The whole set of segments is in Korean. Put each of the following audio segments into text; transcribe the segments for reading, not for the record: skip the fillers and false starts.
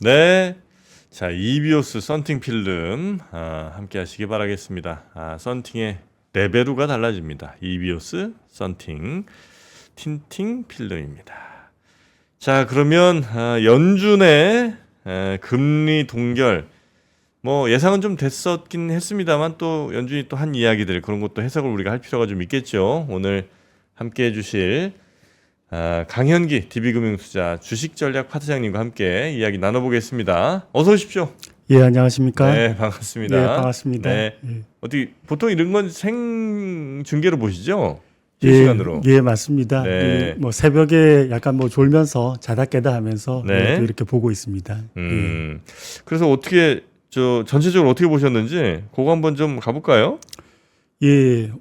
네. 자, 이비오스 썬팅 필름 함께 하시기 바라겠습니다. 썬팅의 레벨루가 달라집니다. 이비오스 썬팅 틴팅 필름입니다. 자, 그러면 연준의 금리 동결 뭐 예상은 좀 됐었긴 했습니다만 또 연준이 또 한 이야기들 그런 것도 해석을 우리가 할 필요가 좀 있겠죠. 오늘 함께 해주실 강현기 DB금융투자 주식전략 파트장님과 함께 이야기 나눠보겠습니다. 어서 오십시오. 예, 안녕하십니까? 네, 반갑습니다. 예, 반갑습니다. 네. 예. 어떻게 보통 이런 건 생중계로 보시죠? 예, 실시간으로. 예, 맞습니다. 네. 예, 뭐 새벽에 약간 뭐 졸면서 자다 깨다 하면서 네. 또 이렇게 보고 있습니다. 그래서 어떻게 전체적으로 어떻게 보셨는지 그거 한번 좀 가볼까요? 예,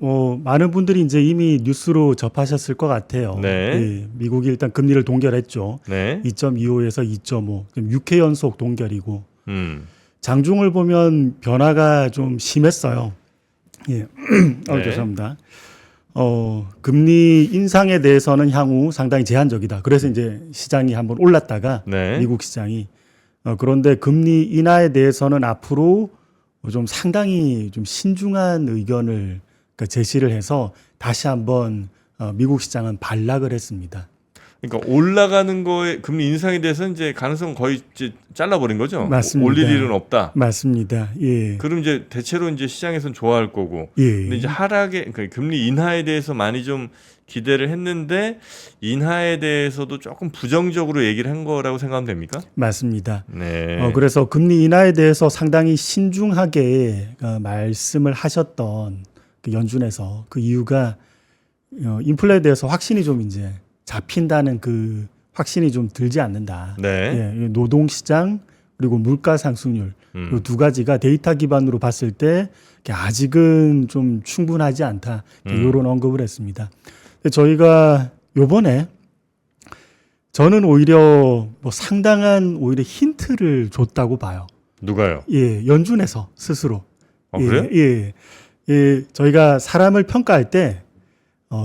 많은 분들이 이제 이미 뉴스로 접하셨을 것 같아요. 네. 예, 미국이 일단 금리를 동결했죠. 네. 2.25에서 2.5, 6회 연속 동결이고 음. 장중을 보면 변화가 좀 심했어요. 예, 네. 죄송합니다. 금리 인상에 대해서는 향후 상당히 제한적이다. 그래서 이제 시장이 한번 올랐다가 네. 미국 시장이 그런데 금리 인하에 대해서는 앞으로 좀 상당히 좀 신중한 의견을 제시를 해서 다시 한번 미국 시장은 반락을 했습니다. 그러니까 올라가는 거에 금리 인상에 대해서 이제 가능성 거의 이제 잘라버린 거죠. 맞습니다. 올릴 일은 없다. 맞습니다. 예. 그럼 이제 대체로 이제 시장에서는 좋아할 거고. 예. 근데 이제 그러니까 금리 인하에 대해서 많이 좀 기대를 했는데 인하에 대해서도 조금 부정적으로 얘기를 한 거라고 생각하면 됩니까? 맞습니다. 네. 그래서 금리 인하에 대해서 상당히 신중하게 말씀을 하셨던 그 연준에서 그 이유가 인플레에 대해서 확신이 좀 이제 잡힌다는 그 확신이 좀 들지 않는다. 네. 예, 노동시장 그리고 물가 상승률 이 두 가지가 데이터 기반으로 봤을 때 아직은 좀 충분하지 않다. 이런 언급을 했습니다. 근데 저희가 요번에 저는 오히려 뭐 상당한 오히려 힌트를 줬다고 봐요. 누가요? 예, 연준에서 스스로. 그래요? 예, 저희가 사람을 평가할 때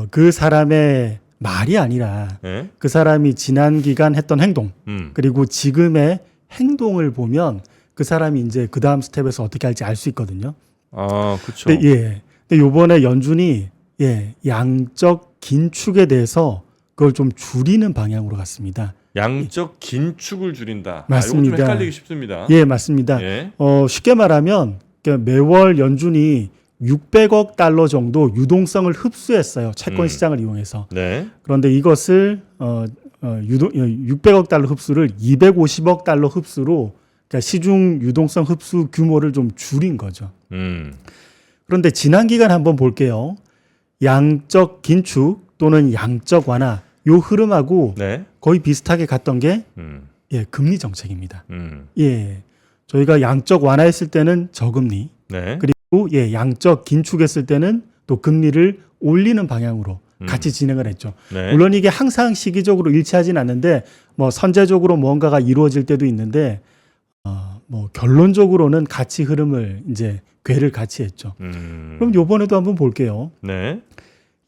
그 사람의 말이 아니라 네. 그 사람이 지난 기간 했던 행동 그리고 지금의 행동을 보면 그 사람이 이제 그 다음 스텝에서 어떻게 할지 알 수 있거든요. 그렇죠. 근데 요번에 연준이 양적 긴축에 대해서 그걸 좀 줄이는 방향으로 갔습니다. 양적 긴축을 줄인다. 맞습니다. 이거 좀 헷갈리기 쉽습니다. 예, 맞습니다. 예. 쉽게 말하면 매월 연준이 600억 달러 정도 유동성을 흡수했어요. 채권 시장을 이용해서. 네. 그런데 이것을 600억 달러 흡수를 250억 달러 흡수로 그러니까 시중 유동성 흡수 규모를 좀 줄인 거죠. 그런데 지난 기간 한번 볼게요. 양적 긴축 또는 양적 완화 요 흐름하고 네. 거의 비슷하게 갔던 게 금리 정책입니다. 예, 저희가 양적 완화했을 때는 저금리 네. 그리고 양적 긴축했을 때는 또 금리를 올리는 방향으로 같이 진행을 했죠. 네. 물론 이게 항상 시기적으로 일치하진 않는데 뭐 선제적으로 뭔가가 이루어질 때도 있는데 뭐 결론적으로는 같이 흐름을 이제 궤를 같이 했죠. 그럼 요번에도 한번 볼게요. 네.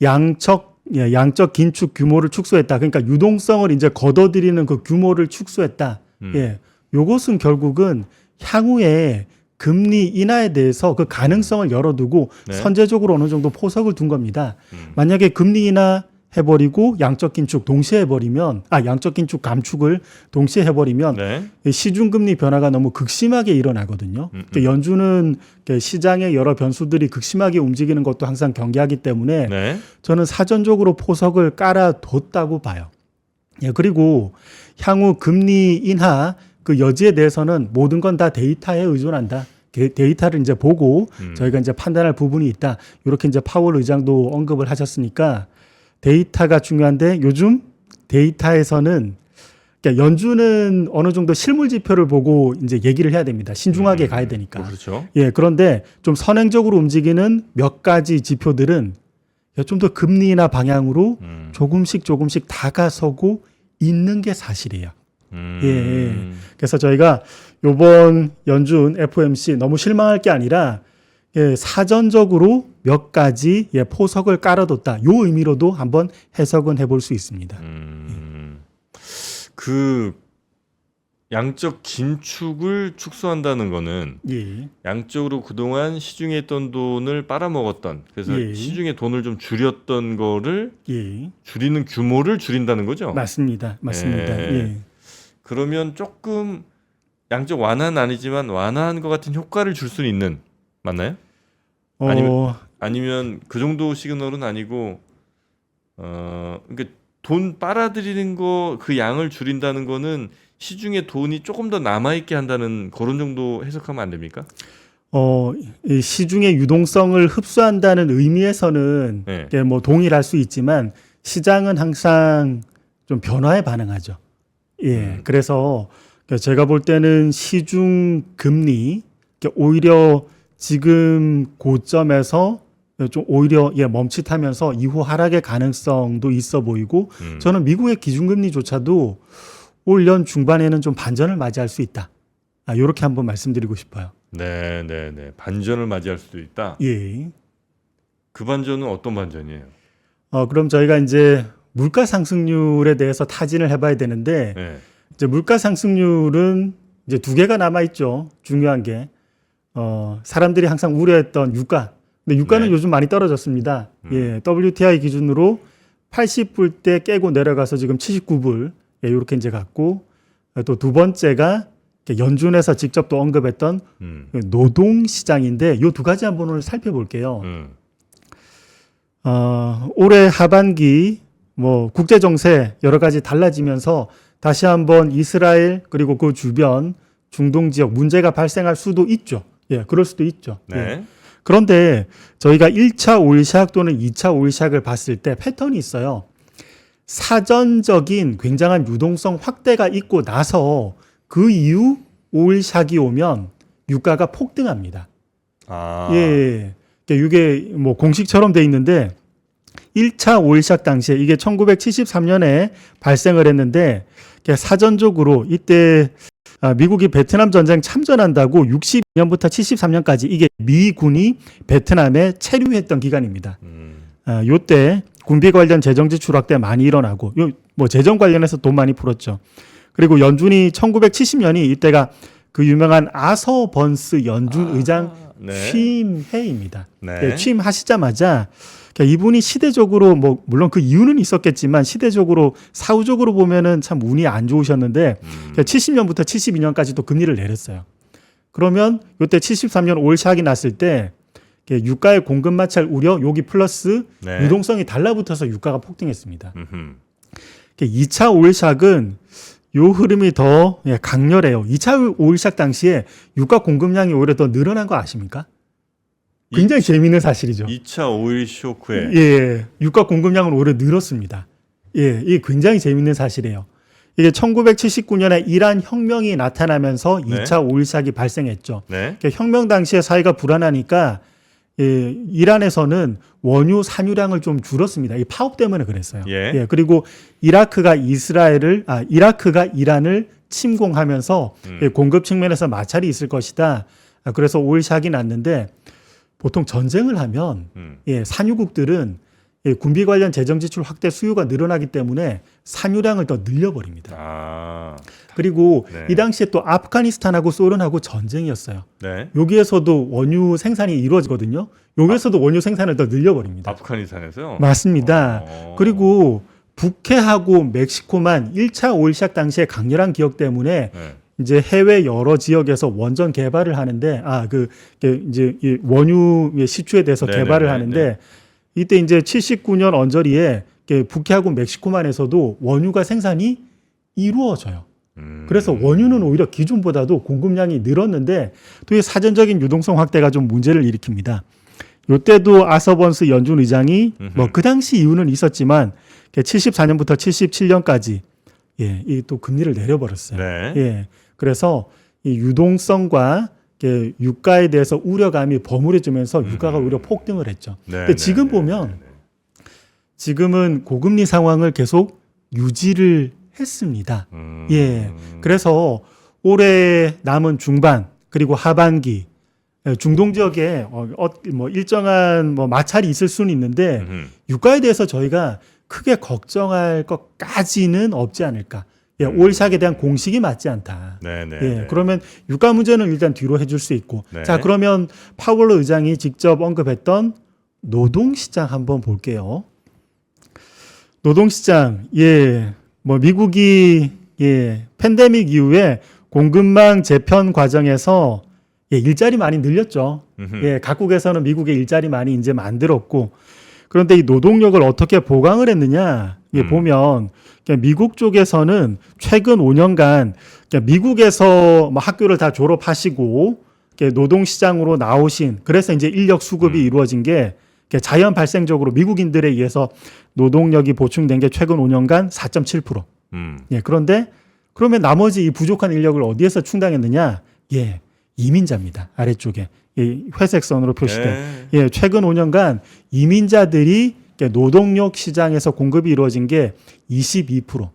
양적 긴축 규모를 축소했다. 그러니까 유동성을 이제 걷어들이는 그 규모를 축소했다. 예, 요것은 결국은 향후에 금리 인하에 대해서 그 가능성을 열어두고 네. 선제적으로 어느 정도 포석을 둔 겁니다. 만약에 금리 인하 해버리고 양적 긴축 동시에 해버리면 양적 긴축 감축을 동시에 해버리면 네. 시중금리 변화가 너무 극심하게 일어나거든요. 그러니까 연준은 시장의 여러 변수들이 극심하게 움직이는 것도 항상 경계하기 때문에 네. 저는 사전적으로 포석을 깔아뒀다고 봐요. 예, 그리고 향후 금리 인하 그 여지에 대해서는 모든 건 다 데이터에 의존한다. 데이터를 이제 보고 저희가 이제 판단할 부분이 있다. 이렇게 이제 파월 의장도 언급을 하셨으니까 데이터가 중요한데 요즘 데이터에서는 그러니까 연준은 어느 정도 실물 지표를 보고 이제 얘기를 해야 됩니다. 신중하게 가야 되니까. 그렇죠. 예, 그런데 좀 선행적으로 움직이는 몇 가지 지표들은 좀 더 금리나 방향으로 조금씩 다가서고 있는 게 사실이에요. 예. 그래서 저희가 요번 연준 FOMC 너무 실망할 게 아니라 사전적으로 몇 가지 포석을 깔아뒀다. 요 의미로도 한번 해석은 해볼 수 있습니다. 양적 긴축을 축소한다는 거는 예. 양적으로 그동안 시중에 있던 돈을 빨아먹었던 그래서 예. 시중에 돈을 좀 줄였던 거를 예. 줄이는 규모를 줄인다는 거죠. 맞습니다. 맞습니다. 예. 예. 그러면 조금 양적 완화는 아니지만 완화한 것 같은 효과를 줄 수는 있는 맞나요? 아니면 그 정도 시그널은 아니고 그러니까 돈 빨아들이는 거 그 양을 줄인다는 거는 시중에 돈이 조금 더 남아 있게 한다는 그런 정도 해석하면 안 됩니까? 이 시중의 유동성을 흡수한다는 의미에서는 네. 이게 뭐 동일할 수 있지만 시장은 항상 좀 변화에 반응하죠. 예. 그래서 제가 볼 때는 시중 금리 오히려 지금 고점에서 좀 오히려 멈칫하면서 이후 하락의 가능성도 있어 보이고 저는 미국의 기준금리조차도 올 연 중반에는 좀 반전을 맞이할 수 있다. 이렇게 한번 말씀드리고 싶어요. 네. 반전을 맞이할 수도 있다. 예. 그 반전은 어떤 반전이에요? 그럼 저희가 이제 물가 상승률에 대해서 타진을 해봐야 되는데 네. 이제 물가 상승률은 이제 두 개가 남아 있죠. 중요한 게 사람들이 항상 우려했던 유가. 근데 유가는 네. 요즘 많이 떨어졌습니다. 예, WTI 기준으로 80불 때 깨고 내려가서 지금 79불 이렇게 이제 갔고 또 두 번째가 연준에서 직접 또 언급했던 노동 시장인데 이 두 가지 한번 오늘 살펴볼게요. 올해 하반기 뭐 국제 정세 여러 가지 달라지면서 다시 한번 이스라엘 그리고 그 주변 중동 지역 문제가 발생할 수도 있죠. 예, 그럴 수도 있죠. 네. 예. 그런데 저희가 1차 오일샥 또는 2차 오일샥을 봤을 때 패턴이 있어요. 사전적인 굉장한 유동성 확대가 있고 나서 그 이후 오일샥이 오면 유가가 폭등합니다. 아. 예. 이게 뭐 공식처럼 돼 있는데 1차 오일샥 당시에 이게 1973년에 발생을 했는데 사전적으로 이때 미국이 베트남 전쟁 참전한다고 62년부터 73년까지 이게 미군이 베트남에 체류했던 기간입니다. 요때 군비 관련 재정 지출 확대 많이 일어나고 뭐 재정 관련해서 돈 많이 풀었죠. 그리고 연준이 1970년이 이때가 그 유명한 아서 번스 연준 의장 네. 취임해입니다. 네. 취임하시자마자 이분이 시대적으로 뭐 물론 그 이유는 있었겠지만 시대적으로 사후적으로 보면은 참 운이 안 좋으셨는데 70년부터 72년까지 또 금리를 내렸어요. 그러면 이때 73년 오일샥이 났을 때 유가의 공급 마찰 우려 여기 플러스 네. 유동성이 달라붙어서 유가가 폭등했습니다. 음흠. 2차 오일샥은 요 흐름이 더 강렬해요. 2차 오일샥 당시에 유가 공급량이 오히려 더 늘어난 거 아십니까? 굉장히 재미있는 사실이죠. 2차 오일 쇼크에 예, 유가 공급량은 오히려 늘었습니다. 예, 이게 굉장히 재미있는 사실이에요. 이게 1979년에 이란 혁명이 나타나면서 네. 2차 오일샥이 발생했죠. 네. 혁명 당시에 사회가 불안하니까 이란에서는 원유 산유량을 좀 줄었습니다. 이 파업 때문에 그랬어요. 예. 그리고 이라크가 이란을 침공하면서 공급 측면에서 마찰이 있을 것이다. 그래서 오일샥이 났는데 보통 전쟁을 하면 산유국들은 군비 관련 재정 지출 확대 수요가 늘어나기 때문에 산유량을 더 늘려버립니다. 아. 그리고 네. 이 당시에 또 아프가니스탄하고 소련하고 전쟁이었어요. 네. 여기에서도 원유 생산이 이루어지거든요. 여기에서도 원유 생산을 더 늘려버립니다. 아프가니스탄에서요? 맞습니다. 그리고 북해하고 멕시코만 1차 오일샥 당시에 강렬한 기억 때문에 네. 이제 해외 여러 지역에서 원전 개발을 하는데 이제 이 원유 시추에 대해서 네네네, 개발을 하는데 이때 이제 79년 언저리에 북해하고 멕시코만에서도 원유가 생산이 이루어져요. 그래서 원유는 오히려 기존보다도 공급량이 늘었는데 또 이 사전적인 유동성 확대가 좀 문제를 일으킵니다. 요때도 아서번스 연준 의장이 뭐 그 당시 이유는 있었지만 74년부터 77년까지 이 또 금리를 내려버렸어요. 네. 예. 그래서 이 유동성과 유가에 대해서 우려감이 버무려지면서 유가가 오히려 폭등을 했죠. 네, 근데 지금 네, 보면 네, 네. 지금은 고금리 상황을 계속 유지를 했습니다. 예. 그래서 올해 남은 중반 그리고 하반기 중동 지역에 뭐 일정한 뭐 마찰이 있을 수는 있는데 유가에 대해서 저희가 크게 걱정할 것까지는 없지 않을까. 예, 올샥에 대한 공식이 맞지 않다. 네네. 예, 그러면 유가 문제는 일단 뒤로 해줄 수 있고, 네. 자 그러면 파월 의장이 직접 언급했던 노동시장 한번 볼게요. 노동시장, 예, 뭐 미국이 팬데믹 이후에 공급망 재편 과정에서 일자리 많이 늘렸죠. 예, 각국에서는 미국의 일자리 많이 이제 만들었고, 그런데 이 노동력을 어떻게 보강을 했느냐? 보면 미국 쪽에서는 최근 5년간 미국에서 뭐 학교를 다 졸업하시고 노동시장으로 나오신, 그래서 이제 인력 수급이 이루어진 게 자연 발생적으로 미국인들에 의해서 노동력이 보충된 게 최근 5년간 4.7%. 예, 그런데 그러면 나머지 이 부족한 인력을 어디에서 충당했느냐? 예, 이민자입니다. 아래쪽에 회색 선으로 표시된. 예, 최근 5년간 이민자들이 노동력 시장에서 공급이 이루어진 게 22%.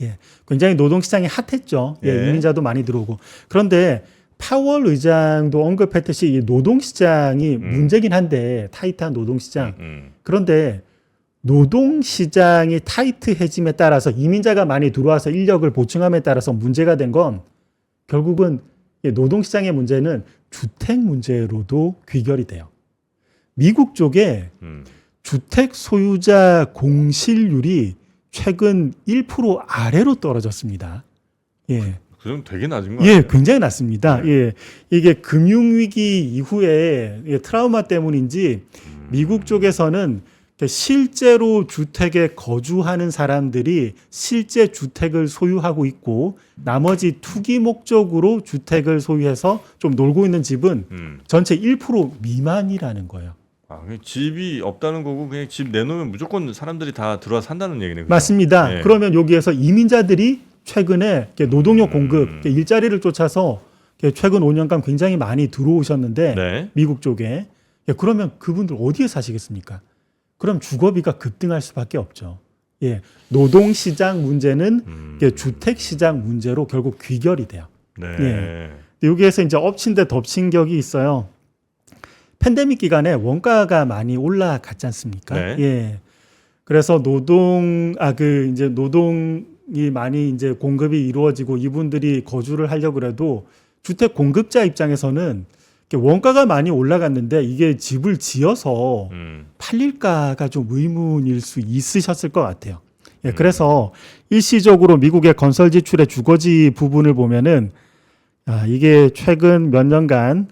예, 굉장히 노동 시장이 핫했죠. 예, 이민자도 많이 들어오고. 그런데 파월 의장도 언급했듯이 이 노동 시장이 문제긴 한데, 타이트한 노동 시장. 그런데 노동 시장이 타이트해짐에 따라서 이민자가 많이 들어와서 인력을 보충함에 따라서 문제가 된 건 결국은 노동 시장의 문제는 주택 문제로도 귀결이 돼요. 미국 쪽에 주택 소유자 공실률이 최근 1% 아래로 떨어졌습니다. 예. 그럼 되게 낮은 거 아니에요? 예, 굉장히 낮습니다. 네. 예. 이게 금융위기 이후에 트라우마 때문인지 미국 쪽에서는 실제로 주택에 거주하는 사람들이 실제 주택을 소유하고 있고 나머지 투기 목적으로 주택을 소유해서 좀 놀고 있는 집은 전체 1% 미만이라는 거예요. 아, 그냥 집이 없다는 거고 그냥 집 내놓으면 무조건 사람들이 다 들어와 산다는 얘기네. 그죠? 맞습니다. 예. 그러면 여기에서 이민자들이 최근에 노동력 공급, 일자리를 쫓아서 최근 5년간 굉장히 많이 들어오셨는데 네. 미국 쪽에 그러면 그분들 어디에 사시겠습니까? 그럼 주거비가 급등할 수밖에 없죠. 예, 노동시장 문제는 주택시장 문제로 결국 귀결이 돼요. 네. 예. 여기에서 이제 엎친 데 덮친 격이 있어요. 팬데믹 기간에 원가가 많이 올라갔지 않습니까? 네. 예. 그래서 노동이 많이 이제 공급이 이루어지고 이분들이 거주를 하려고 해도 주택 공급자 입장에서는 원가가 많이 올라갔는데 이게 집을 지어서 팔릴까가 좀 의문일 수 있으셨을 것 같아요. 예, 그래서 일시적으로 미국의 건설 지출의 주거지 부분을 보면은 이게 최근 몇 년간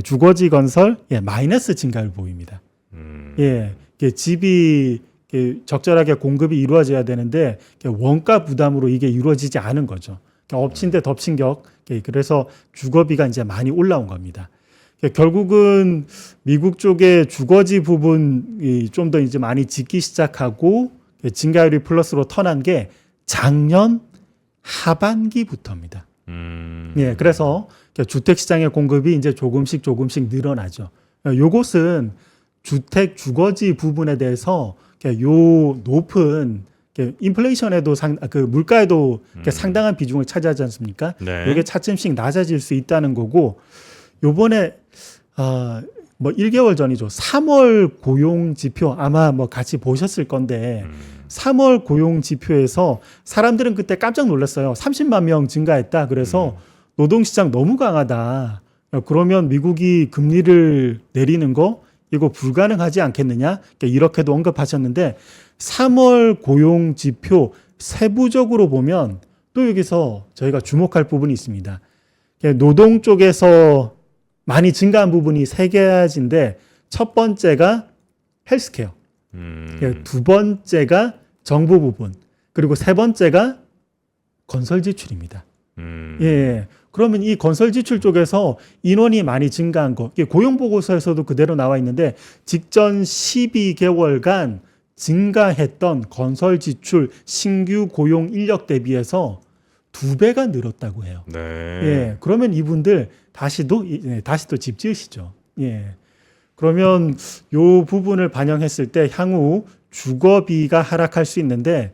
주거지 건설 마이너스 증가를 보입니다. 예, 이게 집이 적절하게 공급이 이루어져야 되는데 원가 부담으로 이게 이루어지지 않은 거죠. 엎친 데 덮친 격. 그래서 주거비가 이제 많이 올라온 겁니다. 결국은 미국 쪽의 주거지 부분이 좀 더 이제 많이 짓기 시작하고 증가율이 플러스로 턴한 게 작년 하반기부터입니다. 예, 그래서 주택 시장의 공급이 이제 조금씩 늘어나죠. 요것은 주택 주거지 부분에 대해서 요 높은 인플레이션에도 물가에도 상당한 비중을 차지하지 않습니까? 네. 이게 차츰씩 낮아질 수 있다는 거고, 요번에 뭐 1개월 전이죠. 3월 고용 지표 아마 뭐 같이 보셨을 건데 3월 고용 지표에서 사람들은 그때 깜짝 놀랐어요. 30만 명 증가했다. 그래서 노동시장 너무 강하다. 그러면 미국이 금리를 내리는 거 이거 불가능하지 않겠느냐? 이렇게도 언급하셨는데 3월 고용 지표 세부적으로 보면 또 여기서 저희가 주목할 부분이 있습니다. 노동 쪽에서 많이 증가한 부분이 세 가지인데 첫 번째가 헬스케어, 두 번째가 정부 부분, 그리고 세 번째가 건설 지출입니다. 예. 그러면 이 건설 지출 쪽에서 인원이 많이 증가한 거, 이게 고용 보고서에서도 그대로 나와 있는데 직전 12개월간 증가했던 건설 지출 신규 고용 인력 대비해서 2배가 늘었다고 해요. 네. 예. 그러면 이분들 다시 또 집 지으시죠. 예. 그러면 요 부분을 반영했을 때 향후 주거비가 하락할 수 있는데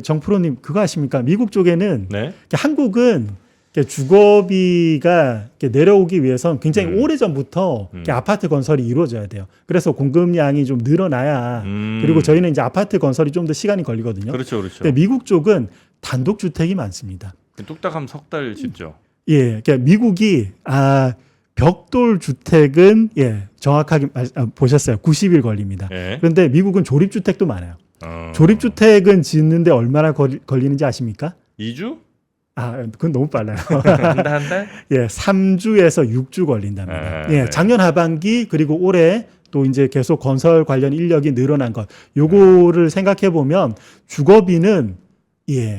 정프로님 그거 아십니까? 미국 쪽에는 네. 한국은 주거비가 내려오기 위해서는 굉장히 오래전부터 아파트 건설이 이루어져야 돼요. 그래서 공급량이 좀 늘어나야 그리고 저희는 이제 아파트 건설이 좀 더 시간이 걸리거든요. 그렇죠, 그렇죠. 근데 미국 쪽은 단독 주택이 많습니다. 뚝딱하면 석 달 짓죠. 예, 그러니까 미국이 벽돌 주택은 정확하게 보셨어요. 90일 걸립니다. 예. 그런데 미국은 조립 주택도 많아요. 어. 조립 주택은 짓는데 얼마나 걸리는지 아십니까? 2주? 그건 너무 빨라요. 한 달? 예, 3주에서 6주 걸린답니다. 네. 작년 하반기 그리고 올해 또 이제 계속 건설 관련 인력이 늘어난 것. 요거를 생각해 보면 주거비는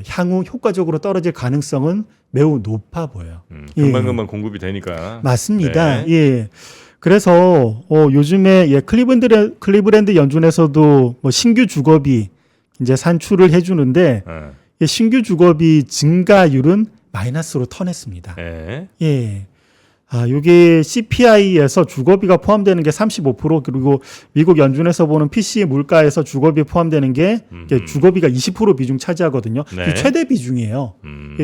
향후 효과적으로 떨어질 가능성은 매우 높아 보여요. 금방금방 공급이 되니까. 맞습니다. 네. 예. 그래서 요즘에 클리브랜드 연준에서도 뭐 신규 주거비 이제 산출을 해주는데 신규 주거비 증가율은 마이너스로 터냈습니다. 예. 예. 요게 CPI에서 주거비가 포함되는 게 35% 그리고 미국 연준에서 보는 PCE 물가에서 주거비 포함되는 게 주거비가 20% 비중 차지하거든요. 네. 이게 최대 비중이에요.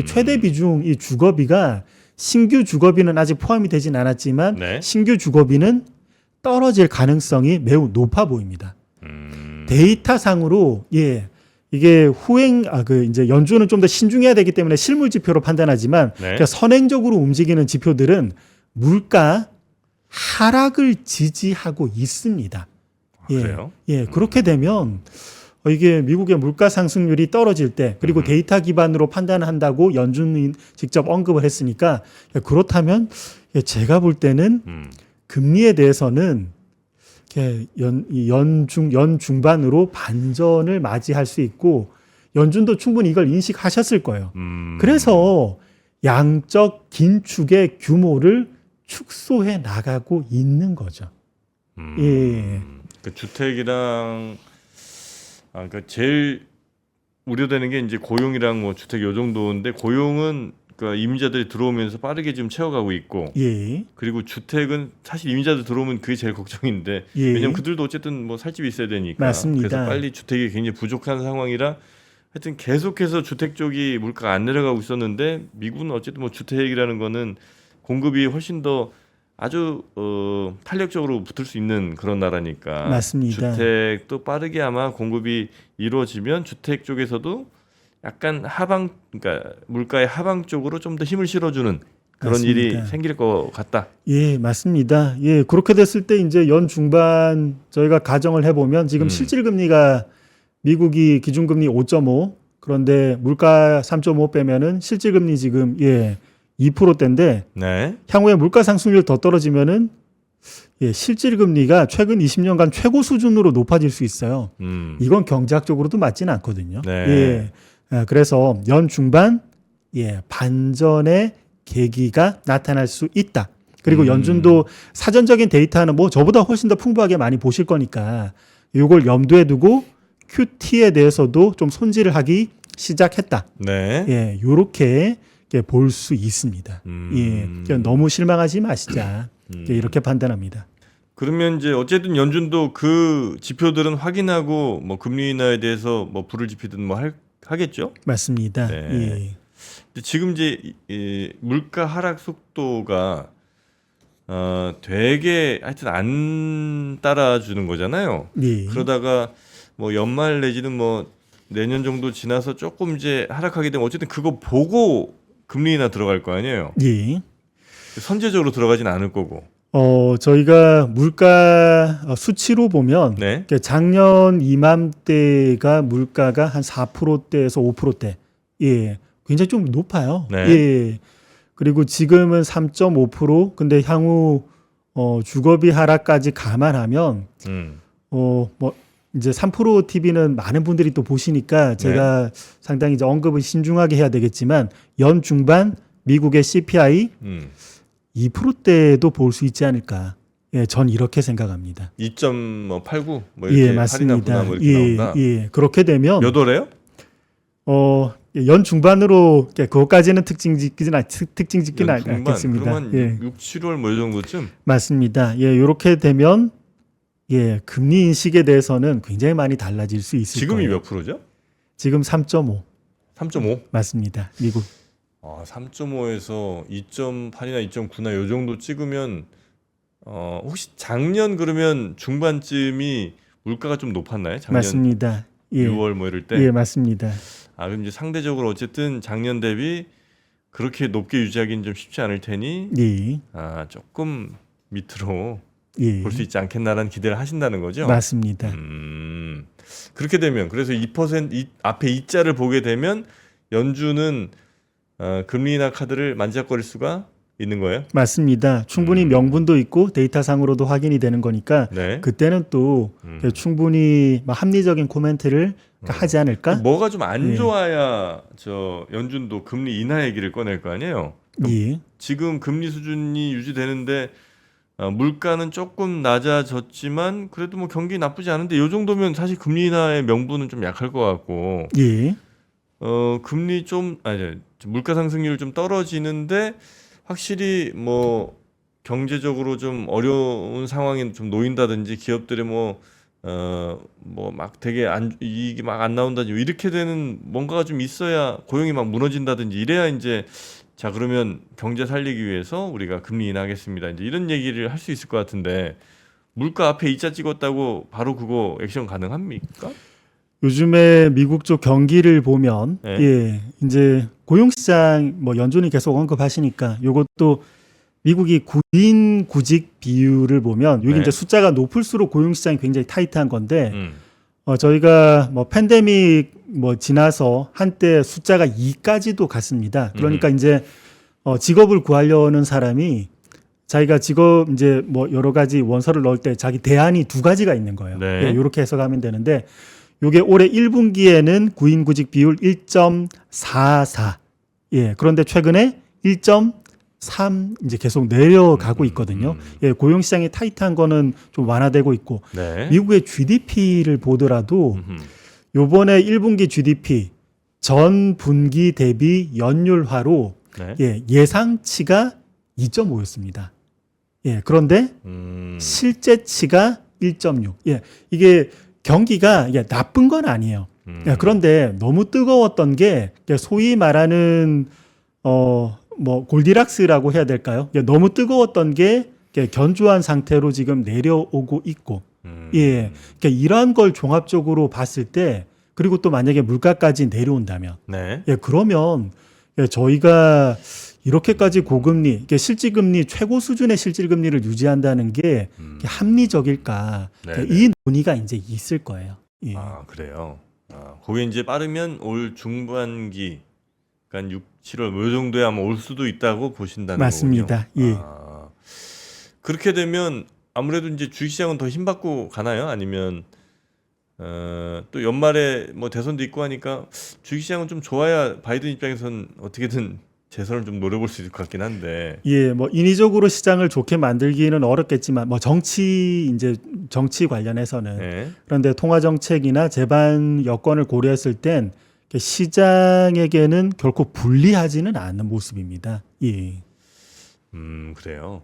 최대 비중 이 주거비가 신규 주거비는 아직 포함이 되진 않았지만 네. 신규 주거비는 떨어질 가능성이 매우 높아 보입니다. 데이터상으로 이게 이제 연준은 좀 더 신중해야 되기 때문에 실물 지표로 판단하지만 네. 그러니까 선행적으로 움직이는 지표들은 물가 하락을 지지하고 있습니다. 그래요? 그렇게 되면 이게 미국의 물가 상승률이 떨어질 때 그리고 데이터 기반으로 판단한다고 연준이 직접 언급을 했으니까 그렇다면 제가 볼 때는 금리에 대해서는 연 중반으로 반전을 맞이할 수 있고 연준도 충분히 이걸 인식하셨을 거예요. 그래서 양적 긴축의 규모를 축소해 나가고 있는 거죠. 그 주택이랑 그러니까 제일 우려되는 게 이제 고용이랑 뭐 주택 요 정도인데 고용은 그러니까 이민자들이 들어오면서 빠르게 지금 채워가고 있고 그리고 주택은 사실 이민자들 들어오면 그게 제일 걱정인데 왜냐면 그들도 어쨌든 뭐 살 집이 있어야 되니까 맞습니다. 그래서 빨리 주택이 굉장히 부족한 상황이라 하여튼 계속해서 주택 쪽이 물가가 안 내려가고 있었는데 미국은 어쨌든 뭐 주택이라는 거는 공급이 훨씬 더 아주 탄력적으로 붙을 수 있는 그런 나라니까 맞습니다. 주택도 빠르게 아마 공급이 이루어지면 주택 쪽에서도 약간 그러니까 물가의 하방 쪽으로 좀 더 힘을 실어주는 그런 맞습니다. 일이 생길 것 같다. 맞습니다. 그렇게 됐을 때 이제 연 중반 저희가 가정을 해보면 지금 실질 금리가 미국이 기준금리 5.5 그런데 물가 3.5 빼면은 실질 금리 지금 2%대인데 네. 향후에 물가 상승률 더 떨어지면은 실질 금리가 최근 20년간 최고 수준으로 높아질 수 있어요. 이건 경제학적으로도 맞지는 않거든요. 네. 그래서 연 중반 반전의 계기가 나타날 수 있다. 그리고 연준도 사전적인 데이터는 뭐 저보다 훨씬 더 풍부하게 많이 보실 거니까 이걸 염두에 두고 QT에 대해서도 좀 손질을 하기 시작했다. 네. 요렇게 볼 수 있습니다. 너무 실망하지 마시자. 이렇게 판단합니다. 그러면 이제 어쨌든 연준도 그 지표들은 확인하고 뭐 금리 인하에 대해서 뭐 불을 지피든 뭐 하겠죠. 맞습니다. 네. 근데 지금 이제 이 물가 하락 속도가 되게 하여튼 안 따라주는 거잖아요. 그러다가 뭐 연말 내지는 뭐 내년 정도 지나서 조금 이제 하락하게 되면 어쨌든 그거 보고 금리 인하 들어갈 거 아니에요. 선제적으로 들어가진 않을 거고. 저희가 물가 수치로 보면 네. 작년 이맘때가 물가가 한 4%대에서 5%대. 굉장히 좀 높아요. 네. 그리고 지금은 3.5%. 근데 향후 주거비 하락까지 감안하면 뭐 이제 3% TV는 많은 분들이 또 보시니까 제가 상당히 이제 언급을 신중하게 해야 되겠지만 연 중반 미국의 CPI 2%대도 볼 수 있지 않을까. 전 이렇게 생각합니다. 2.89 뭐 이렇게 맞습니다. 뭐 이렇게 나온다. 그렇게 되면 몇 월에요? 연 중반으로 그것까지는 특징 짓기는 않겠습니다. 그러면 6, 7월 뭐 이 정도쯤? 맞습니다. 이렇게 되면 금리 인식에 대해서는 굉장히 많이 달라질 수 있을 지금이 거예요. 몇 프로죠? 지금 3.5. 3.5? 맞습니다. 미국. 3.5에서 2.8이나 2.9나 요 정도 찍으면 혹시 작년 그러면 중반쯤이 물가가 좀 높았나요? 작년? 맞습니다. 예. 6월 뭐 이럴 때. 예, 맞습니다. 아, 그럼 이제 상대적으로 어쨌든 작년 대비 그렇게 높게 유지하기는 좀 쉽지 않을 테니 예. 조금 밑으로 예. 볼 수 있지 않겠나라는 기대를 하신다는 거죠. 맞습니다. 그렇게 되면 그래서 2% 앞에 2자를 보게 되면 연준은 금리 인하 카드를 만지작거릴 수가 있는 거예요. 맞습니다. 충분히 명분도 있고 데이터상으로도 확인이 되는 거니까 네. 그때는 또 충분히 막 합리적인 코멘트를 하지 않을까? 뭐가 좀 안 예. 좋아야 저 연준도 금리 인하 얘기를 꺼낼 거 아니에요. 예. 지금 금리 수준이 유지되는데 물가는 조금 낮아졌지만 그래도 뭐 경기 나쁘지 않은데 이 정도면 사실 금리 인하의 명분은 좀 약할 것 같고 예. 금리 물가 상승률 좀 떨어지는데 확실히 뭐 경제적으로 좀 어려운 상황에 좀 놓인다든지 기업들이 뭐 막 되게 이익이 막 안 나온다든지 이렇게 되는 뭔가가 좀 있어야 고용이 막 무너진다든지 이래야 이제 자 그러면 경제 살리기 위해서 우리가 금리 인하하겠습니다. 이제 이런 얘기를 할 수 있을 것 같은데 물가 앞에 이자 찍었다고 바로 그거 액션 가능합니까? 요즘에 미국 쪽 경기를 보면 네. 예, 이제 고용시장 뭐 연준이 계속 언급하시니까 요것도 미국이 구인 구직 비율을 보면 여기 네. 이제 숫자가 높을수록 고용시장이 굉장히 타이트한 건데 음. 저희가 뭐 팬데믹 뭐 지나서 한때 숫자가 2까지도 갔습니다. 그러니까 이제 직업을 구하려는 사람이 자기가 직업 이제 뭐 여러 가지 원서를 넣을 때 자기 대안이 2가지가 있는 거예요. 네. 예, 이렇게 해석하면 되는데 요게 올해 1분기에는 구인 구직 비율 1.44. 예. 그런데 최근에 1.3 이제 계속 내려가고 있거든요. 예, 고용 시장이 타이트한 거는 좀 완화되고 있고 네. 미국의 GDP를 보더라도 음흠. 요번에 1분기 GDP 전 분기 대비 연율화로 네. 예, 예상치가 2.5였습니다. 예. 그런데 실제치가 1.6. 예. 이게 경기가 이게 나쁜 건 아니에요. 예, 그런데 너무 뜨거웠던 게 소위 말하는 뭐 골디락스라고 해야 될까요? 예, 너무 뜨거웠던 게 견조한 상태로 지금 내려오고 있고, 예, 그러니까 이러한 걸 종합적으로 봤을 때 그리고 또 만약에 물가까지 내려온다면, 네. 예, 그러면 예, 저희가 이렇게까지 고금리, 이게 실질금리 최고 수준의 실질금리를 유지한다는 게 합리적일까? 네네. 이 논의가 이제 있을 거예요. 예. 아, 그래요. 그게 이제 빠르면 올 중반기, 그러니까 6, 7월 뭐 이 정도에 아마 올 수도 있다고 보신다는 맞습니다. 거군요. 예. 그렇게 되면 아무래도 이제 주식시장은 더 힘받고 가나요? 아니면 또 연말에 뭐 대선도 있고 하니까 주식시장은 좀 좋아야 바이든 입장에선 어떻게든 재선을 좀 노려볼 수 있을 것 같긴 한데. 예, 뭐 인위적으로 시장을 좋게 만들기는 어렵겠지만, 뭐 정치 관련해서는 네. 그런데 통화 정책이나 재반 여건을 고려했을 땐 시장에게는 결코 불리하지는 않는 모습입니다. 예. 그래요.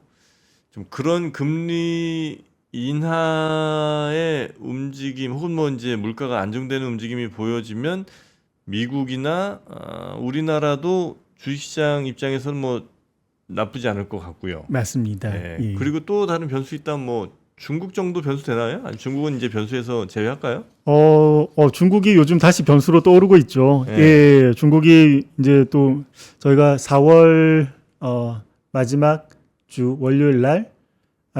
좀 그런 금리 인하의 움직임 혹은 뭐 이제 물가가 안정되는 움직임이 보여지면 미국이나 우리나라도 주식시장 입장에서는 뭐 나쁘지 않을 것 같고요. 맞습니다. 네. 예. 그리고 또 다른 변수 있다면 뭐 중국 정도 변수 되나요? 아니 중국은 이제 변수에서 제외할까요? 중국이 요즘 다시 변수로 떠오르고 있죠. 네. 예, 중국이 이제 또 저희가 4월 마지막 주 월요일 날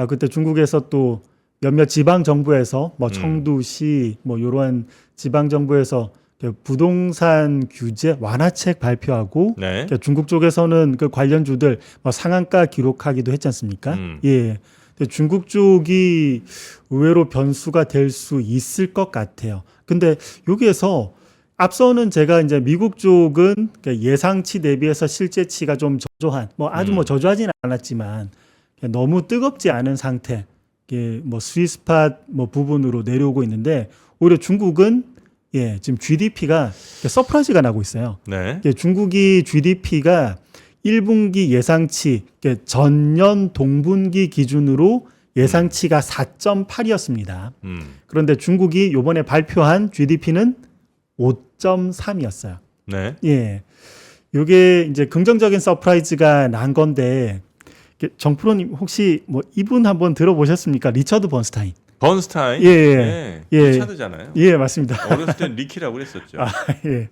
그때 중국에서 또 몇몇 지방 정부에서 뭐 청두시 뭐 이러한 지방 정부에서 부동산 규제 완화책 발표하고 네. 중국 쪽에서는 그 관련주들 뭐 상한가 기록하기도 했지 않습니까? 예. 근데 중국 쪽이 의외로 변수가 될 수 있을 것 같아요. 근데 여기에서 앞서는 제가 이제 미국 쪽은 예상치 대비해서 실제치가 좀 저조한, 뭐 아주 뭐 저조하지는 않았지만 너무 뜨겁지 않은 상태, 뭐 스위스팟 뭐 부분으로 내려오고 있는데 오히려 중국은 예, 지금 GDP가 서프라이즈가 나고 있어요. 네. 중국이 GDP가 1분기 예상치, 전년 동분기 기준으로 예상치가 4.8이었습니다. 그런데 중국이 이번에 발표한 GDP는 5.3이었어요. 네. 예. 요게 이제 긍정적인 서프라이즈가 난 건데, 정프로님 혹시 뭐 이분 한번 들어보셨습니까? 리처드 번스타인. 번스타인. 예, 예. 예. 리차드잖아요. 예, 맞습니다. 어렸을 땐 리키라고 그랬었죠. 예.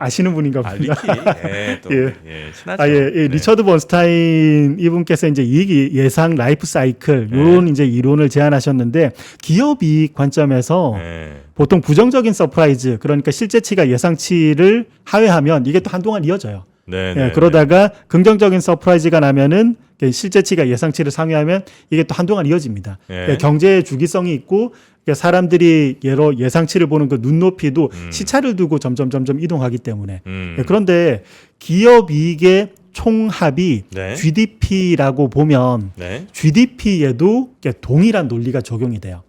아시는 분인가 아, 봅니다. 리키. 예, 또 예. 예, 친하죠. 예. 네. 리처드 번스타인 이분께서 이제 이익 예상 라이프 사이클 이런 이제 이론을 제안하셨는데 기업 이익 관점에서 네. 보통 부정적인 서프라이즈 그러니까 실제치가 예상치를 하회하면 이게 또 한동안 이어져요. 네, 예, 그러다가 긍정적인 서프라이즈가 나면은 실제치가 예상치를 상회하면 이게 또 한동안 이어집니다. 예. 예, 경제의 주기성이 있고 사람들이 예로 예상치를 보는 그 눈높이도 시차를 두고 점점 이동하기 때문에 예, 그런데 기업 이익의 총합이 네. GDP라고 보면 네. GDP에도 동일한 논리가 적용이 돼요.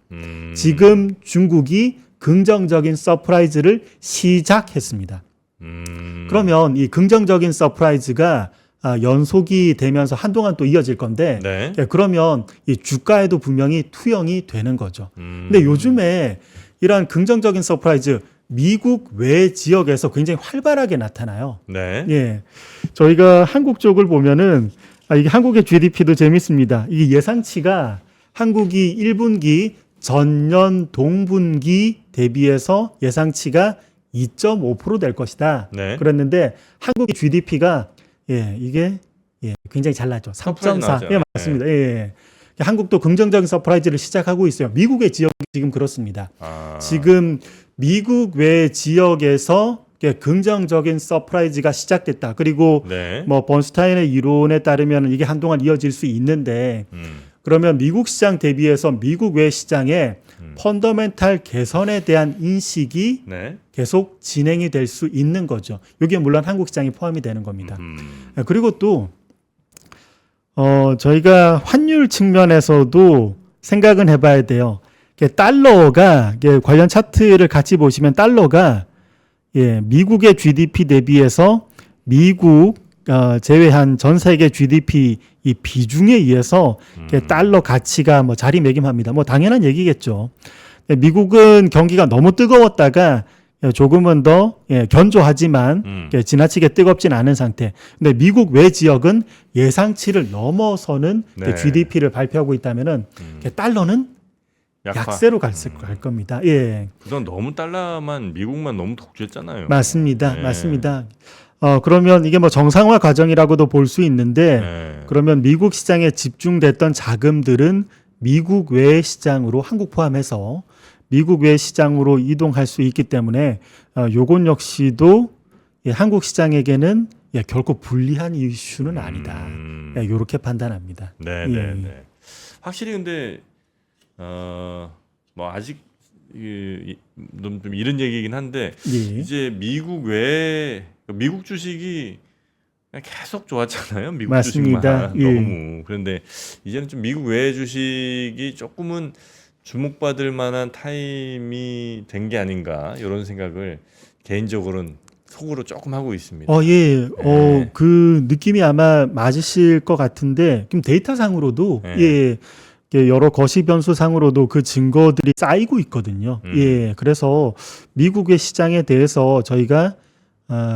지금 중국이 긍정적인 서프라이즈를 시작했습니다. 그러면 이 긍정적인 서프라이즈가 연속이 되면서 한동안 또 이어질 건데 네. 예, 그러면 이 주가에도 분명히 투영이 되는 거죠. 근데 요즘에 이러한 긍정적인 서프라이즈 미국 외 지역에서 굉장히 활발하게 나타나요. 네. 예. 저희가 한국 쪽을 보면은 이게 한국의 GDP도 재밌습니다. 이게 예상치가 한국이 1분기 전년 동분기 대비해서 예상치가 2.5%될 것이다. 네. 그랬는데 한국의 GDP가 이게 굉장히 잘 나죠. 3.4. 나왔죠. 예, 맞습니다. 예. 한국도 긍정적인 서프라이즈를 시작하고 있어요. 미국의 지역이 지금 그렇습니다. 지금 미국 외 지역에서 긍정적인 서프라이즈가 시작됐다. 그리고 네. 뭐 번스타인의 이론에 따르면 이게 한동안 이어질 수 있는데 그러면 미국 시장 대비해서 미국 외 시장의 펀더멘탈 개선에 대한 인식이 네. 계속 진행이 될 수 있는 거죠. 여기에 물론 한국 시장이 포함이 되는 겁니다. 그리고 또 저희가 환율 측면에서도 생각은 해봐야 돼요. 달러가 관련 차트를 같이 보시면 달러가 미국의 GDP 대비해서 미국 제외한 전 세계 GDP 이 비중에 의해서 달러 가치가 뭐 자리매김합니다. 뭐 당연한 얘기겠죠. 미국은 경기가 너무 뜨거웠다가 조금은 더 견조하지만 지나치게 뜨겁진 않은 상태. 근데 미국 외 지역은 예상치를 넘어서는 네. GDP를 발표하고 있다면은 달러는 약세로 갈 겁니다. 예. 그동안 너무 달러만 미국만 너무 독주했잖아요. 맞습니다. 네. 맞습니다. 그러면 이게 뭐 정상화 과정이라고도 볼 수 있는데 네. 그러면 미국 시장에 집중됐던 자금들은 미국 외 시장으로 한국 포함해서 미국 외 시장으로 이동할 수 있기 때문에 요건 역시도 한국 시장에게는 결코 불리한 이슈는 아니다. 이렇게 판단합니다. 네, 네, 네. 확실히 근데 뭐 아직 좀 이런 얘기긴 한데 이제 미국 주식이 계속 좋았잖아요. 미국 맞습니다. 주식만 너무. 그런데 이제는 좀 미국 외 주식이 조금은 주목받을 만한 타임이 된 게 아닌가 이런 생각을 개인적으로는 속으로 조금 하고 있습니다. 예. 네. 그 느낌이 아마 맞으실 것 같은데 좀 데이터상으로도 여러 거시 변수상으로도 그 증거들이 쌓이고 있거든요. 그래서 미국의 시장에 대해서 저희가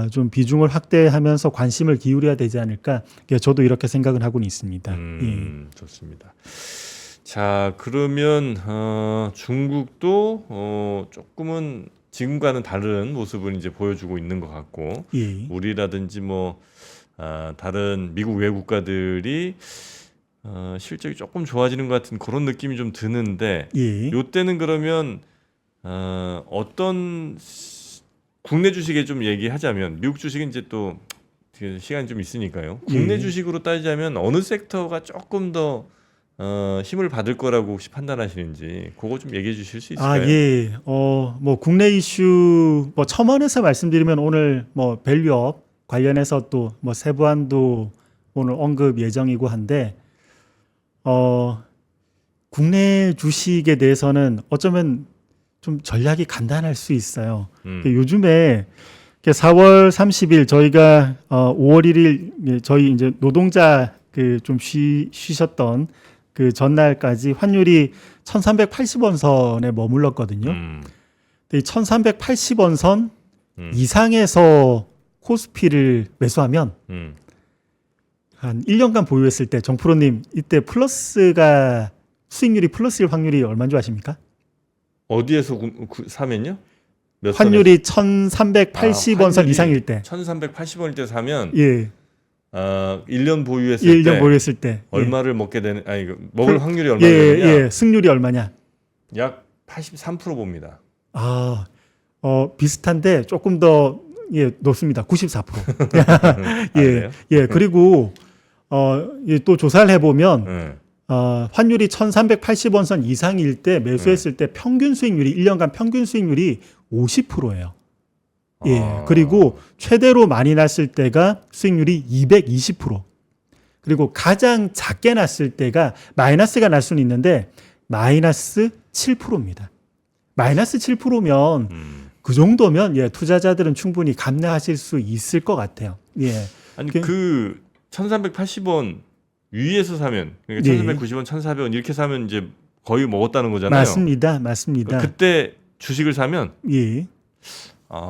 좀 비중을 확대하면서 관심을 기울여야 되지 않을까. 저도 이렇게 생각은 하고는 있습니다. 좋습니다. 자, 그러면 중국도 조금은 지금과는 다른 모습을 이제 보여주고 있는 것 같고, 우리라든지 뭐 다른 미국 외 국가들이 실적이 조금 좋아지는 것 같은 그런 느낌이 좀 드는데, 요때는 그러면 어떤 국내 주식에 좀 얘기하자면 미국 주식은 이제 또 시간이 좀 있으니까요. 국내 주식으로 따지자면 어느 섹터가 조금 더 힘을 받을 거라고 혹시 판단하시는지 그거 좀 얘기해 주실 수 있을까요? 뭐 국내 이슈 뭐 첨언해서 말씀드리면 오늘 뭐 밸류업 관련해서 또 뭐 세부안도 오늘 언급 예정이고 한데 국내 주식에 대해서는 어쩌면 좀 전략이 간단할 수 있어요. 요즘에 4월 30일 저희가 5월 1일 저희 이제 노동자 그 좀 쉬셨던 그 전날까지 환율이 1,380원 선에 머물렀거든요. 근데 이 1,380원 선 이상에서 코스피를 매수하면 한 1년간 보유했을 때 정프로님 이때 플러스가 수익률이 플러스일 확률이 얼마인 줄 아십니까? 어디에서 사면요? 몇 환율이 1,380원 선 환율이 이상일 때. 1,380원일 때 사면 예. 1년 보유했을 1년 때 보유했을 때. 얼마를 먹게 되는 먹을 그- 확률이 얼마나 예, 되느냐? 예. 승률이 얼마냐? 약 83% 봅니다. 아, 비슷한데 조금 더 예, 높습니다. 94%. 예. 그래요? 예. 그리고 예, 또 조사를 해 보면 네. 환율이 1,380원 선 이상일 때 매수했을 때 평균 수익률이 1년간 평균 수익률이 50%예요. 예. 아. 그리고 최대로 많이 났을 때가 수익률이 220%. 그리고 가장 작게 났을 때가 마이너스가 날 수는 있는데 마이너스 7%입니다. 마이너스 7%면 그 정도면 예, 투자자들은 충분히 감내하실 수 있을 것 같아요. 예. 아니 그- 그 1,380원 위에서 사면 그러니까 예. 1,390원, 1,400원 이렇게 사면 이제 거의 먹었다는 거잖아요. 맞습니다. 그때 주식을 사면 예.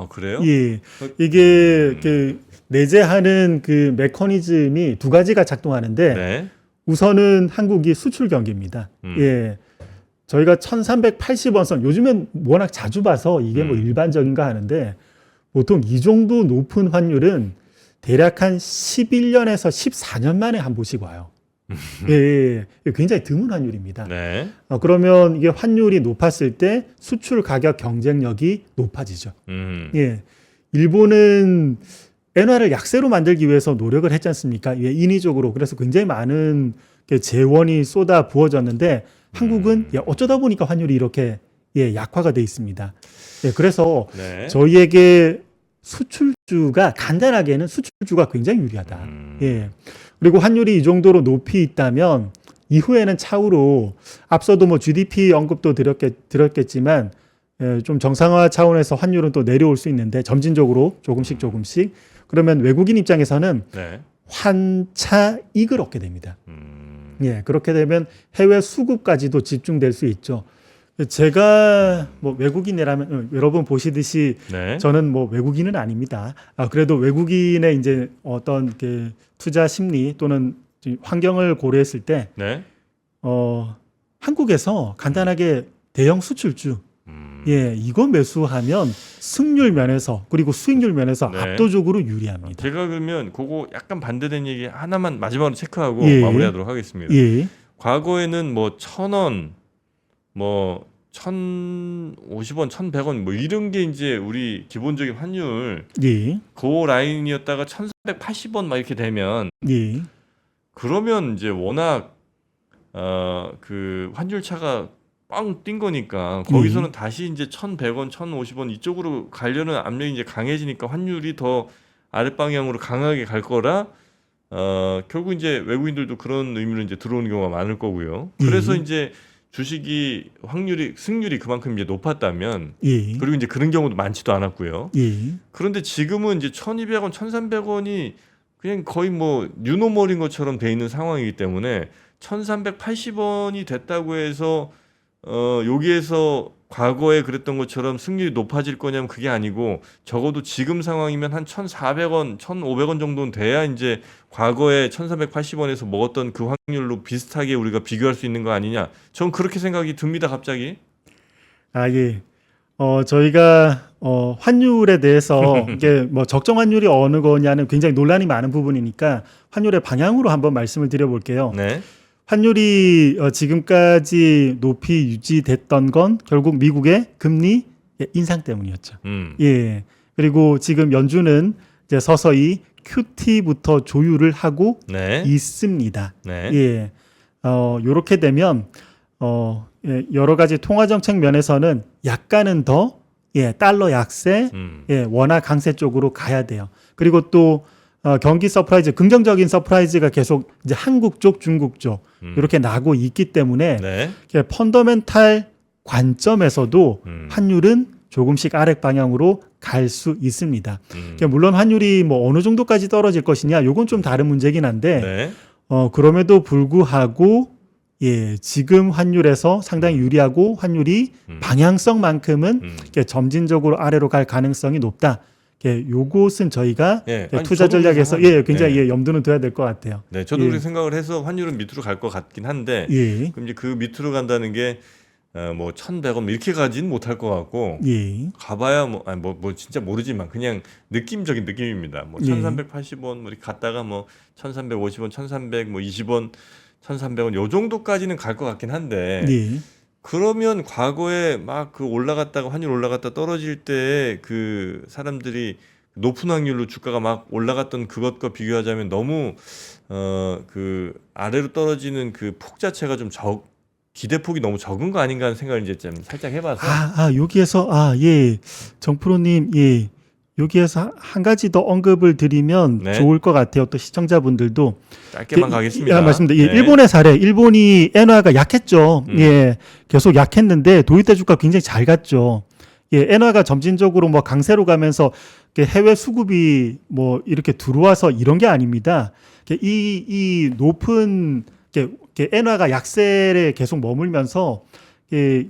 그래요? 예. 이게 그 내재하는 그 메커니즘이 두 가지가 작동하는데 네. 우선은 한국이 수출 경기입니다. 예. 저희가 1,380원 선 요즘엔 워낙 자주 봐서 이게 뭐 일반적인가 하는데 보통 이 정도 높은 환율은 대략 한 11년에서 14년 만에 한 번씩 와요. 예, 예. 굉장히 드문 환율입니다. 네. 그러면 이게 환율이 높았을 때 수출 가격 경쟁력이 높아지죠. 예. 일본은 엔화를 약세로 만들기 위해서 노력을 했지 않습니까? 예, 인위적으로. 그래서 굉장히 많은 재원이 쏟아 부어졌는데 한국은 예, 어쩌다 보니까 환율이 이렇게 예, 약화가 돼 있습니다. 예, 그래서 네. 저희에게 수출주가 간단하게는 수출주가 굉장히 유리하다. 예. 그리고 환율이 이 정도로 높이 있다면 이후에는 차후로 앞서도 뭐 GDP 언급도 드렸겠지만 좀 정상화 차원에서 환율은 또 내려올 수 있는데 점진적으로 조금씩 그러면 외국인 입장에서는 네. 환차 이익을 얻게 됩니다. 예, 그렇게 되면 해외 수급까지도 집중될 수 있죠. 제가 뭐 외국인이라면 여러분 보시듯이 네. 저는 뭐 외국인은 아닙니다. 그래도 외국인의 이제 어떤 그 투자 심리 또는 환경을 고려했을 때 네. 한국에서 간단하게 대형 수출주 예, 이거 매수하면 승률 면에서 그리고 수익률 면에서 네. 압도적으로 유리합니다. 제가 그러면 그거 약간 반대된 얘기 하나만 마지막으로 체크하고 예. 마무리하도록 하겠습니다. 예. 과거에는 뭐 1,000원, 뭐 1,050원, 1,100원 뭐 이런 게 이제 우리 기본적인 환율 예. 그 라인이었다가 1,380원 막 이렇게 되면 예. 그러면 이제 워낙 그 환율 차가 빵 뛴 거니까 거기서는 다시 이제 1,100원, 1,050원 이쪽으로 가려는 압력이 이제 강해지니까 환율이 더 아랫방향으로 강하게 갈 거라 결국 이제 외국인들도 그런 의미로 이제 들어오는 경우가 많을 거고요. 그래서 이제 주식이 승률이 그만큼 이제 높았다면 예. 그리고 이제 그런 경우도 많지도 않았고요. 예. 그런데 지금은 이제 1,200원, 1,300원이 그냥 거의 뭐 뉴노멀인 것처럼 돼 있는 상황이기 때문에 1,380원이 됐다고 해서 여기에서 과거에 그랬던 것처럼 승률이 높아질 거냐면 그게 아니고 적어도 지금 상황이면 한 1,400원, 1,500원 정도는 돼야 이제 과거에 1,380원에서 먹었던 그 확률로 비슷하게 우리가 비교할 수 있는 거 아니냐. 전 그렇게 생각이 듭니다, 갑자기. 예. 저희가 환율에 대해서 이게 뭐 적정 환율이 어느 거냐는 굉장히 논란이 많은 부분이니까 환율의 방향으로 한번 말씀을 드려볼게요. 네. 환율이 지금까지 높이 유지됐던 건 결국 미국의 금리 인상 때문이었죠. 예. 그리고 지금 연준은 이제 서서히 QT부터 조율을 하고 네. 있습니다. 네. 예. 요렇게 되면 예, 여러 가지 통화 정책 면에서는 약간은 더 예, 달러 약세, 예, 원화 강세 쪽으로 가야 돼요. 그리고 또 경기 서프라이즈, 긍정적인 서프라이즈가 계속 이제 한국 쪽, 중국 쪽 이렇게 나고 있기 때문에 네. 펀더멘탈 관점에서도 환율은 조금씩 아래 방향으로 갈 수 있습니다. 물론 환율이 뭐 어느 정도까지 떨어질 것이냐, 요건 좀 다른 문제긴 한데 네. 그럼에도 불구하고 예, 지금 환율에서 상당히 유리하고 환율이 방향성만큼은 이렇게 점진적으로 아래로 갈 가능성이 높다. 요것은 저희가 예. 아니, 투자 저도 전략에서 그래서 굉장히 예. 염두는 둬야 될 것 같아요. 네, 저도 예. 그렇게 생각을 해서 환율은 밑으로 갈 것 같긴 한데 예. 그럼 이제 그 밑으로 간다는 게 뭐 1,100원 이렇게 가진 못할 것 같고 예. 가봐야 뭐 진짜 모르지만 그냥 느낌적인 느낌입니다. 뭐 예. 1,380원 뭐 이렇게 갔다가 뭐 1,350원, 1,320원, 1,300원 요 정도까지는 갈 것 같긴 한데 예. 그러면 과거에 막 그 올라갔다가 환율 올라갔다 떨어질 때 그 사람들이 높은 확률로 주가가 막 올라갔던 그것과 비교하자면 너무 그 아래로 떨어지는 그 폭 자체가 좀 기대폭이 너무 적은 거 아닌가 하는 생각을 이제 좀 살짝 해봐서 여기에서 예. 정프로님, 예. 여기에서 한 가지 더 언급을 드리면 네. 좋을 것 같아요. 또 시청자분들도 짧게만 가겠습니다. 맞습니다. 예, 네. 일본의 사례, 일본이 엔화가 약했죠. 음. 예, 계속 약했는데 도이대 주가 굉장히 잘 갔죠. 예, 엔화가 점진적으로 뭐 강세로 가면서 해외 수급이 뭐 이렇게 들어와서 이런 게 아닙니다. 이 높은 엔화가 약세에 계속 머물면서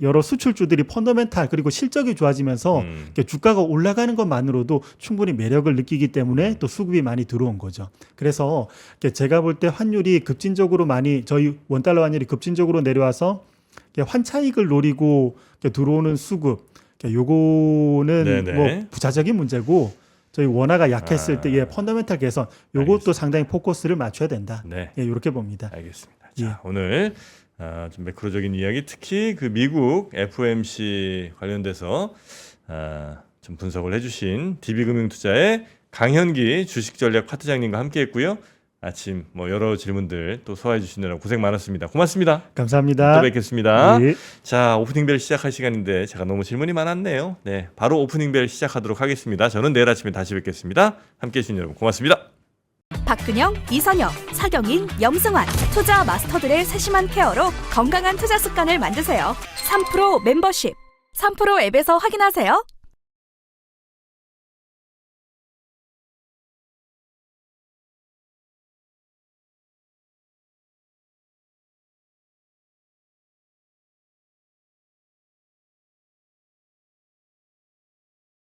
여러 수출주들이 펀더멘탈 그리고 실적이 좋아지면서 주가가 올라가는 것만으로도 충분히 매력을 느끼기 때문에 또 수급이 많이 들어온 거죠. 그래서 제가 볼 때 환율이 급진적으로 많이 저희 원달러 환율이 급진적으로 내려와서 환차익을 노리고 들어오는 수급 요거는 네네. 뭐 부차적인 문제고 저희 원화가 약했을 때의 펀더멘탈 개선 요것도 알겠습니다. 상당히 포커스를 맞춰야 된다. 네. 이렇게 봅니다. 알겠습니다. 예. 자, 오늘 좀 매크로적인 이야기, 특히 그 미국 FOMC 관련돼서 좀 분석을 해주신 DB금융투자의 강현기 주식전략 파트장님과 함께했고요. 아침 뭐 여러 질문들 또 소화해 주시느라 고생 많았습니다. 고맙습니다. 감사합니다. 또 뵙겠습니다. 예. 자, 오프닝벨 시작할 시간인데 제가 너무 질문이 많았네요. 네, 바로 오프닝벨 시작하도록 하겠습니다. 저는 내일 아침에 다시 뵙겠습니다. 함께해 주신 여러분 고맙습니다. 박근영, 이선영, 서경인, 염승환 투자 마스터들의 세심한 케어로 건강한 투자 습관을 만드세요. 3프로 멤버십 3프로 앱에서 확인하세요.